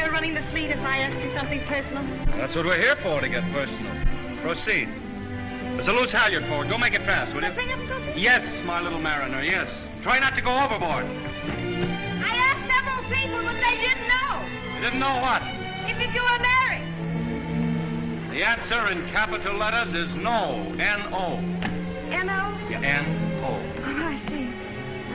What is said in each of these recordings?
Running the fleet if I asked you something personal? That's what we're here for, to get personal. Proceed. There's a loose halyard forward. Go make it fast, will you? Yes, my little mariner, yes. Try not to go overboard. I asked several people, but they didn't know. You didn't know what? If you were married. The answer in capital letters is no. N-O. N-O? Yeah, N-O. Oh, I see.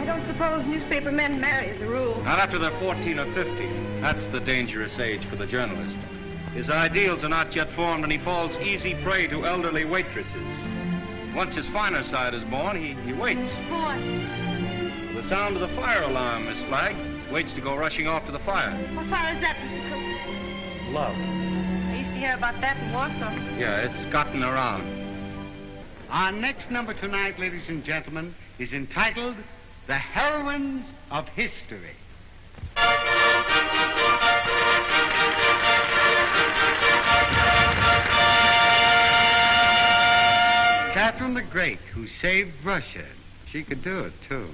I don't suppose newspaper men marry as a rule. Not after they're 14 or 15. That's the dangerous age for the journalist. His ideals are not yet formed, and he falls easy prey to elderly waitresses. Once his finer side is born, he waits. What? The sound of the fire alarm, Miss Flagg. Waits to go rushing off to the fire. What fire is that, Mr. Cook? Love. I used to hear about that in Warsaw. Yeah, it's gotten around. Our next number tonight, ladies and gentlemen, is entitled The Heroines of History. Catherine the Great, who saved Russia. She could do it, too.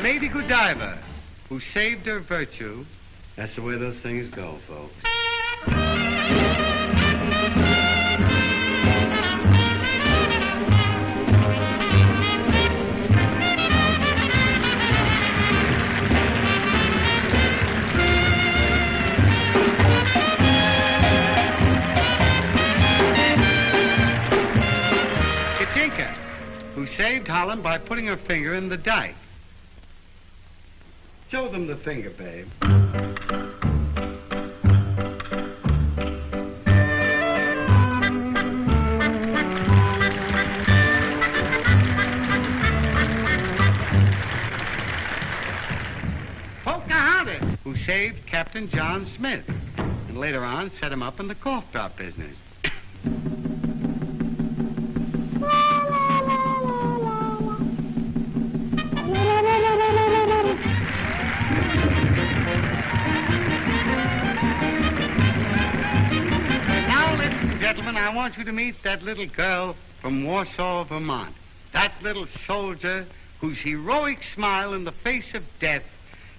Lady Godiva, who saved her virtue. That's the way those things go, folks. Who saved Holland by putting her finger in the dike. Show them the finger, babe. Pocahontas, who saved Captain John Smith, and later on set him up in the cough drop business. Gentlemen, I want you to meet that little girl from Warsaw, Vermont. That little soldier whose heroic smile in the face of death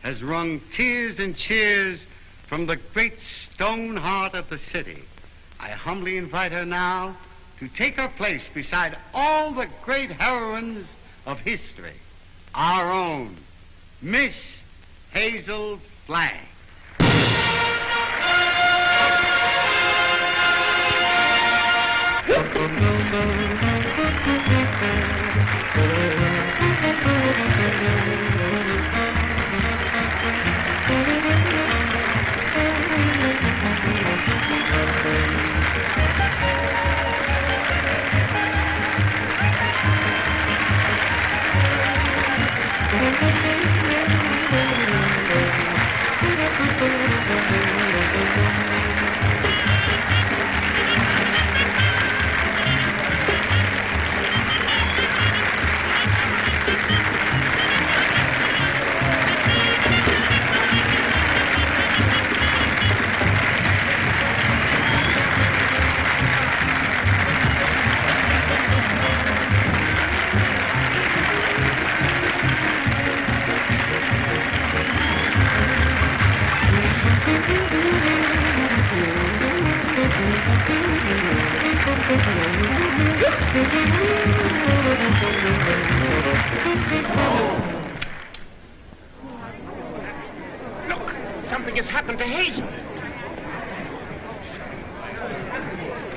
has wrung tears and cheers from the great stone heart of the city. I humbly invite her now to take her place beside all the great heroines of history. Our own Miss Hazel Flagg. Look, something has happened to Hazel.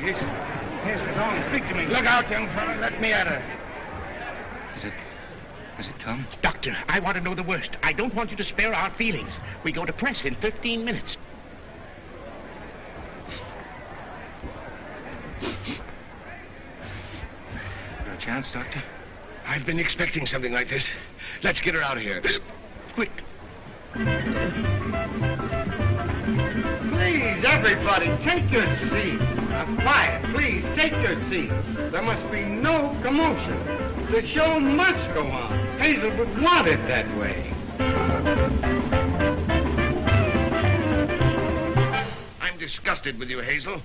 Hazel, go on, speak to me. Look out, young fella. Let me at her. Has it come? Doctor, I want to know the worst. I don't want you to spare our feelings. We go to press in 15 minutes. No chance, Doctor? I've been expecting something like this. Let's get her out of here. quick. Please, everybody, take your seats. Quiet, please, take your seats. There must be no commotion. The show must go on. Hazel would want it that way. I'm disgusted with you, Hazel.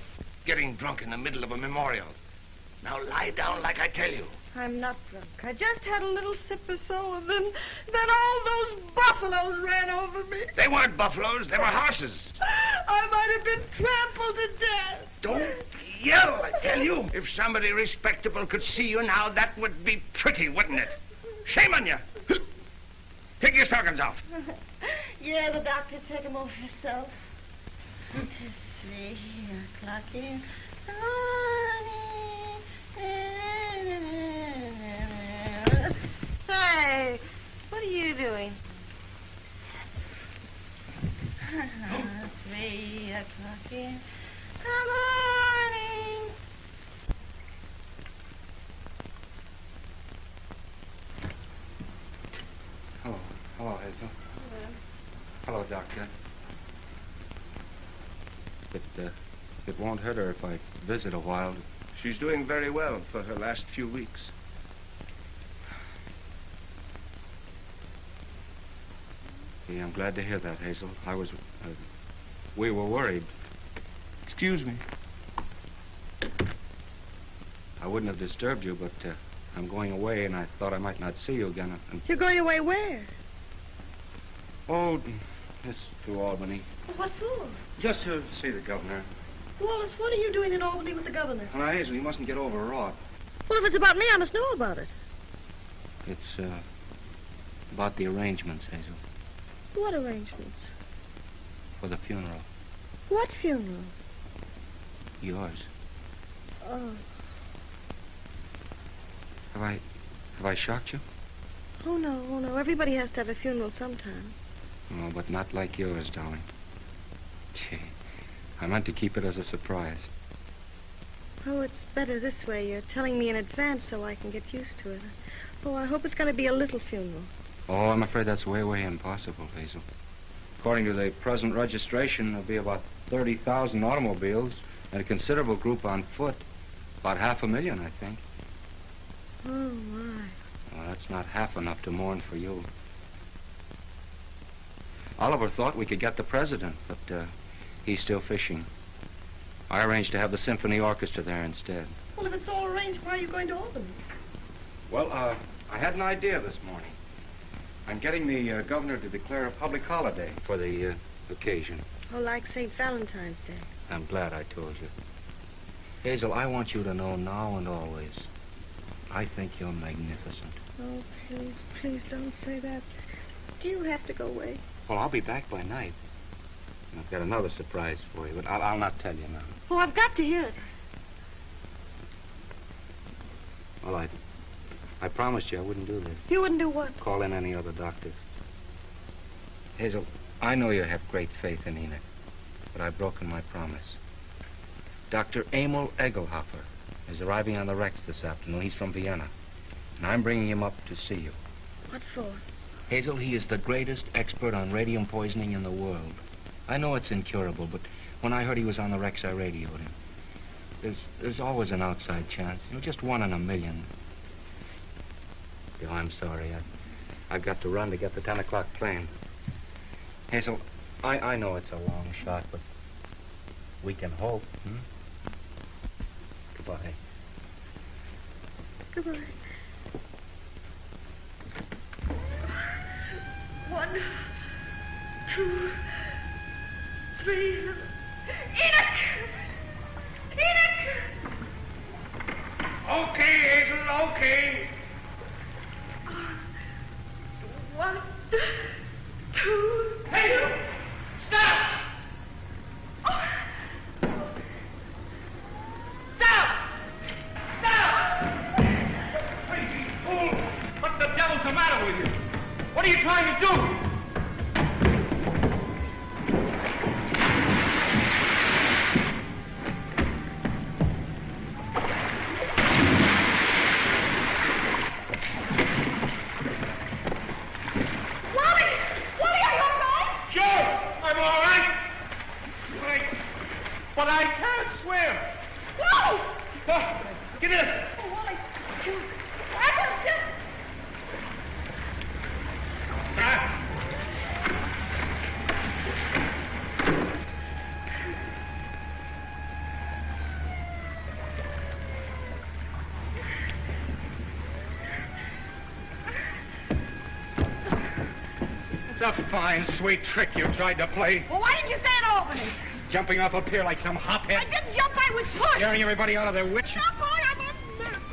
Getting drunk in the middle of a memorial. Now lie down like I tell you. I'm not drunk. I just had a little sip or so, and then all those buffaloes ran over me. They weren't buffaloes, they were horses. I might have been trampled to death. Don't yell, I tell you. If somebody respectable could see you now, that would be pretty, wouldn't it? Shame on you. Take your stockings off. Yeah, the doctor, take them off yourself. 3 o'clock in the morning. Hey, what are you doing? 3 o'clock in the morning. Hello, Hazel. Hello, Doctor. It won't hurt her if I visit a while. She's doing very well for her last few weeks. Yeah, I'm glad to hear that, Hazel. We were worried. Excuse me. I wouldn't have disturbed you, but I'm going away, and I thought I might not see you again. You're going away where? Oh, yes, to Albany. What for? Just to see the governor. Wallace, what are you doing in Albany with the governor? Well, now, Hazel, you mustn't get overwrought. Well, if it's about me, I must know about it. It's about the arrangements, Hazel, What arrangements? for the funeral. What funeral? Yours. Oh. Have I shocked you? Oh, no. Everybody has to have a funeral sometime. Oh, but not like yours, darling. Gee, I meant to keep it as a surprise. Oh, it's better this way. You're telling me in advance so I can get used to it. Oh, I hope it's going to be a little funeral. Oh, I'm afraid that's way, way impossible, Hazel. According to the present registration, there'll be about 30,000 automobiles and a considerable group on foot. About 500,000, I think. Oh, my. Well, that's not half enough to mourn for you. Oliver thought we could get the president, but he's still fishing. I arranged to have the symphony orchestra there instead. Well, if it's all arranged, why are you going to Albany? Well, I had an idea this morning. I'm getting the governor to declare a public holiday for the occasion. Oh, like St. Valentine's Day. I'm glad I told you. Hazel, I want you to know now and always, I think you're magnificent. Oh, please don't say that. Do you have to go away? Well, I'll be back by night. And I've got another surprise for you, but I'll not tell you now. Oh, I've got to hear it. Well, I promised you I wouldn't do this. You wouldn't do what? Call in any other doctors. Hazel, I know you have great faith in Enoch, but I've broken my promise. Dr. Emil Egelhofer is arriving on the Rex this afternoon. He's from Vienna, and I'm bringing him up to see you. What for? Hazel, he is the greatest expert on radium poisoning in the world. I know it's incurable, but when I heard he was on the Rex, I radioed him. There's always an outside chance. Just 1 in a million. Oh, I'm sorry. I've got to run to get the 10 o'clock plane. Hazel, I know it's a long shot, but we can hope. Goodbye. Goodbye. 1, 2, 3. Enoch! Enoch! Okay, Hazel, okay. 1, 2. Hazel! Stop! Stop! Stop! Crazy fool! What the devil's the matter with you? What are you trying to do? Wally! Give me this. Oh, Wally. I don't just... It's a fine, sweet trick you tried to play. Well, why didn't you say it to Albany? Jumping off a pier like some hophead. I didn't jump, I was pushed. Scaring everybody out of their wits. Stop, boy, I'm on...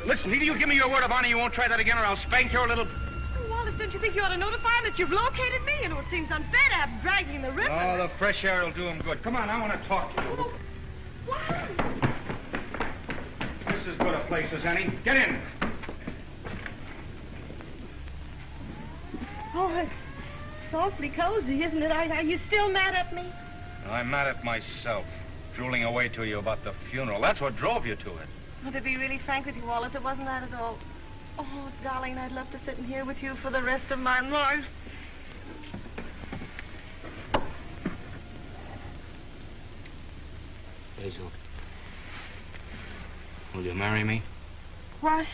Listen, either you give me your word of honor you won't try that again, or I'll spank your little... Oh, Wallace, don't you think you ought to notify him that you've located me? You know, it seems unfair to have him dragging in the river. Oh, the fresh air will do him good. Come on, I want to talk to you. Oh, why? This is as good a place as any. Get in. Oh, it's awfully cozy, isn't it? Are you still mad at me? I'm mad at myself, drooling away to you about the funeral. That's what drove you to it. Well, to be really frank with you, Wallace, it wasn't that at all. Oh, darling, I'd love to sit in here with you for the rest of my life. Hazel, will you marry me? What?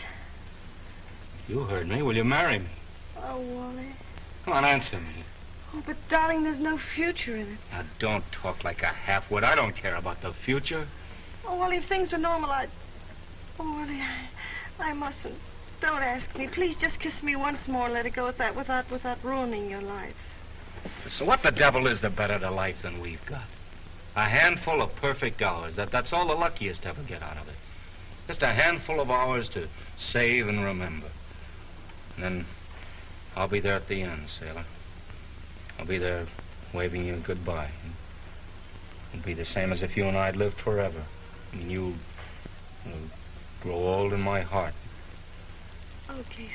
You heard me. Will you marry me? Oh, Wally. Come on, answer me. Oh, but darling, there's no future in it. Now, don't talk like a half-wit. I don't care about the future. Oh, Wally, if things were normal, I'd... Oh, Wally, I mustn't. Don't ask me. Please just kiss me once more and let it go at that without ruining your life. So what the devil is there better to life than we've got? A handful of perfect hours. That's all the luckiest ever get out of it. Just a handful of hours to save and remember. And then I'll be there at the end, sailor. I'll be there waving you goodbye. It'll be the same as if you and I had lived forever. I mean, you'll grow old in my heart. Okay.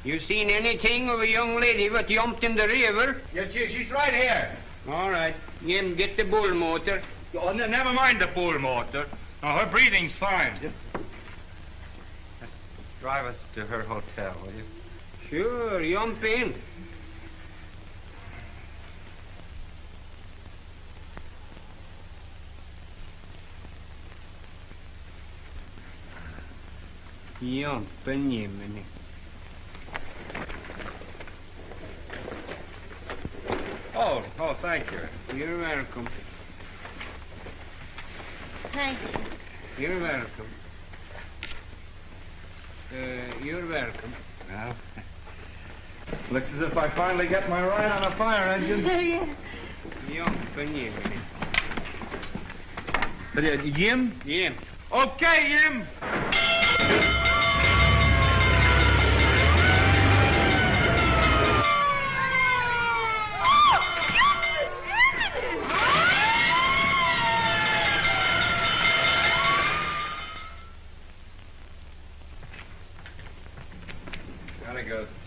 You seen anything of a young lady that jumped in the river? Yes, she's right here. All right. Jim, get the bull motor. Oh, never mind the bull motor. Oh, her breathing's fine. Just drive us to her hotel, will you? Sure, jump in. Jump in, Jiminy. Oh, thank you. You're welcome. Thank you. You're welcome. You're welcome. Well, looks as if I finally get my ride on a fire engine. Jump in, Jiminy. Jim? Jim. Okay, Jim.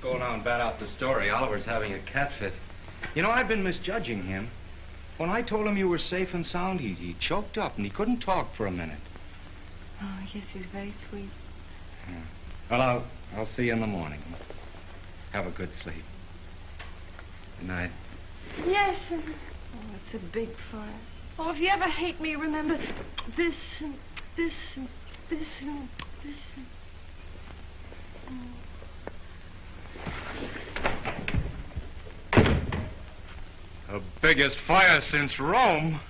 Go now and bat out the story. Oliver's having a cat fit. You know, I've been misjudging him. When I told him you were safe and sound, he choked up and he couldn't talk for a minute. Oh, yes, he's very sweet. Yeah. Well, I'll see you in the morning. Have a good sleep. Good night. Yes. Oh, it's a big fire. Oh, if you ever hate me, remember this and this and this and this and... Oh. The biggest fire since Rome.